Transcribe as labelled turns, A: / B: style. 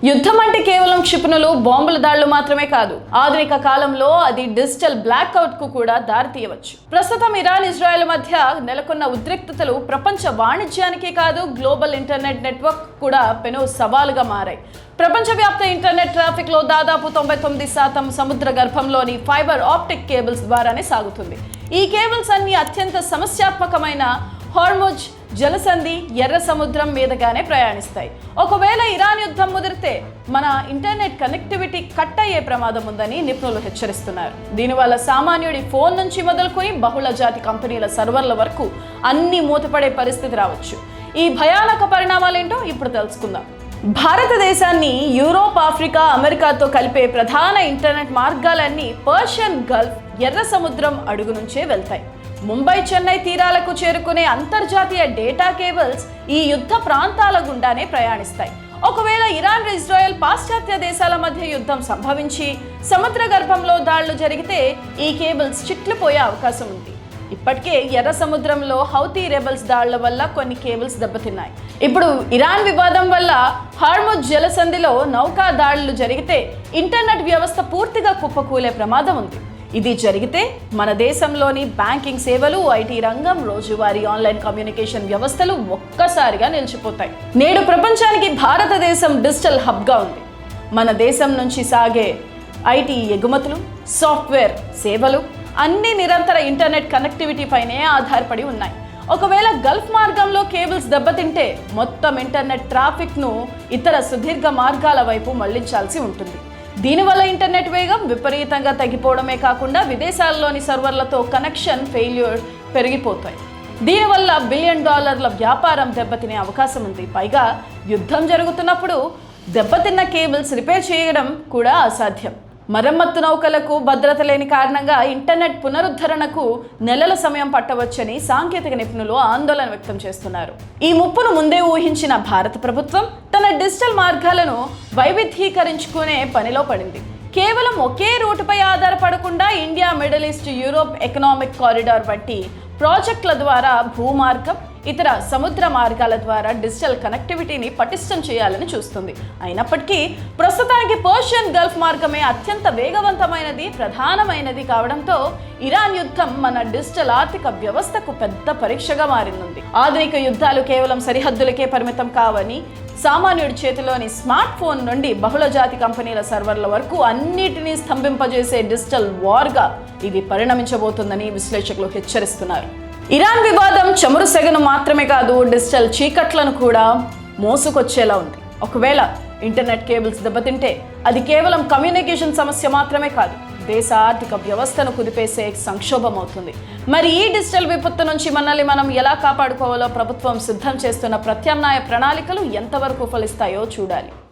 A: యుద్ధం అంటే కేవలం క్షిపణులు బాంబుల దాడులు మాత్రమే కాదు. ఆధునిక కాలంలో అది డిజిటల్ బ్లాక్అవుట్ కు కూడా దారితీయవచ్చు. ప్రస్తుతం ఇరాన్ ఇజ్రాయెల్ మధ్య నెలకొన్న ఉద్రిక్తతలు ప్రపంచ వాణిజ్యానికే కాదు, గ్లోబల్ ఇంటర్నెట్ నెట్వర్క్ కూడా పెను సవాలుగా మారాయి. ప్రపంచవ్యాప్త ఇంటర్నెట్ ట్రాఫిక్ లో దాదాపు 99% సముద్ర గర్భంలోని ఫైబర్ ఆప్టిక్ కేబుల్స్ ద్వారానే సాగుతుంది. ఈ కేబుల్స్ అన్ని అత్యంత సమస్యాత్మకమైన హార్ముజ్ జలసంధి ఎర్ర సముద్రం మీదుగానే ప్రయాణిస్తాయి. ఒకవేళ ఇరాన్ యుద్ధం ముదిరితే మన ఇంటర్నెట్ కనెక్టివిటీ కట్ అయ్యే ప్రమాదం ఉందని నిపుణులు హెచ్చరిస్తున్నారు. దీనివల్ల సామాన్యుడి ఫోన్ నుంచి మొదలుకొని బహుళ జాతి కంపెనీల సర్వర్ల వరకు అన్ని మూతపడే పరిస్థితి రావచ్చు. ఈ భయానక పరిణామాలేంటో ఇప్పుడు తెలుసుకుందాం. భారతదేశాన్ని యూరోప్, ఆఫ్రికా, అమెరికాతో కలిపే ప్రధాన ఇంటర్నెట్ మార్గాలన్నీ పర్షియన్ గల్ఫ్, ఎర్ర సముద్రం అడుగు నుంచే వెళ్తాయి. ముంబై, చెన్నై తీరాలకు చేరుకునే అంతర్జాతీయ డేటా కేబుల్స్ ఈ యుద్ధ ప్రాంతాల గుండానే ప్రయాణిస్తాయి. ఒకవేళ ఇరాన్, ఇజ్రాయెల్, పాశ్చాత్య దేశాల మధ్య యుద్ధం సంభవించి సముద్ర గర్భంలో దాడులు జరిగితే ఈ కేబుల్స్ చిట్లిపోయే అవకాశం ఉంది. ఇప్పటికే ఎర్ర సముద్రంలో హౌతీ రెబల్స్ దాడుల వల్ల కొన్ని కేబుల్స్ దెబ్బతిన్నాయి. ఇప్పుడు ఇరాన్ వివాదం వల్ల హార్ముజ్ జలసంధిలో నౌకా దాడులు జరిగితే ఇంటర్నెట్ వ్యవస్థ పూర్తిగా కుప్పకూలే ప్రమాదం ఉంది. ఇది జరిగితే మన దేశంలోని బ్యాంకింగ్ సేవలు, ఐటీ రంగం, రోజువారీ ఆన్లైన్ కమ్యూనికేషన్ వ్యవస్థలు ఒక్కసారిగా నిలిచిపోతాయి. నేడు ప్రపంచానికి భారతదేశం డిజిటల్ హబ్గా ఉంది. మన దేశం నుంచి సాగే ఐటీ ఎగుమతులు, సాఫ్ట్వేర్ సేవలు అన్ని నిరంతర ఇంటర్నెట్ కనెక్టివిటీ పైనే ఆధారపడి ఉన్నాయి. ఒకవేళ గల్ఫ్ మార్గంలో కేబుల్స్ దెబ్బతింటే మొత్తం ఇంటర్నెట్ ట్రాఫిక్ను ఇతర సుదీర్ఘ మార్గాల వైపు మళ్లించాల్సి ఉంటుంది. దీనివల్ల ఇంటర్నెట్ వేగం విపరీతంగా తగ్గిపోవడమే కాకుండా విదేశాల్లోని సర్వర్లతో కనెక్షన్ ఫెయిల్యూర్ పెరిగిపోతాయి. దీనివల్ల $1 బిలియన్ వ్యాపారం దెబ్బతినే అవకాశం ఉంది. పైగా యుద్ధం జరుగుతున్నప్పుడు దెబ్బతిన్న కేబుల్స్ రిపేర్ చేయడం కూడా అసాధ్యం. మరమ్మత్తు నౌకలకు భద్రత లేని కారణంగా ఇంటర్నెట్ పునరుద్ధరణకు నెలల సమయం పట్టవచ్చని సాంకేతిక నిపుణులు ఆందోళన వ్యక్తం చేస్తున్నారు. ఈ ముప్పును ముందే ఊహించిన భారత ప్రభుత్వం తన డిజిటల్ మార్గాలను వైవిధ్యీకరించుకునే పనిలో పడింది. కేవలం ఒకే రూటుపై ఆధారపడకుండా India, middle east, Europe economic corridor వంటి ప్రాజెక్టుల ద్వారా భూమార్గం, ఇతర సముద్ర మార్గాల ద్వారా డిజిటల్ కనెక్టివిటీని పటిష్టం చేయాలని చూస్తుంది. అయినప్పటికీ ప్రస్తుతానికి పర్షియన్ గల్ఫ్ మార్గమే అత్యంత వేగవంతమైనది, ప్రధానమైనది కావడంతో ఇరాన్ యుద్ధం మన డిజిటల్ ఆర్థిక వ్యవస్థకు పెద్ద పరీక్షగా మారింది. ఆధునిక యుద్ధాలు కేవలం సరిహద్దులకే పరిమితం కావని, సామాన్యుడి చేతిలోని స్మార్ట్ ఫోన్ నుండి బహుళ జాతి కంపెనీల సర్వర్ల వరకు అన్నిటినీ స్తంభింపజేసే డిజిటల్ వార్గా ఇది పరిణమించబోతుందని విశ్లేషకులు హెచ్చరిస్తున్నారు. ఇరాన్ వివాదం చమురు సెగను మాత్రమే కాదు, డిజిటల్ చీకట్లను కూడా మోసుకొచ్చేలా ఉంది. ఒకవేళ ఇంటర్నెట్ కేబుల్స్ దెబ్బతింటే అది కేవలం కమ్యూనికేషన్ సమస్య మాత్రమే కాదు, దేశ ఆర్థిక వ్యవస్థను కుదిపేసే సంక్షోభం అవుతుంది. మరి ఈ డిజిటల్ విపత్తు నుంచి మనల్ని మనం ఎలా కాపాడుకోవాలో ప్రభుత్వం సిద్ధం చేస్తున్న ప్రత్యామ్నాయ ప్రణాళికలు ఎంతవరకు ఫలిస్తాయో చూడాలి.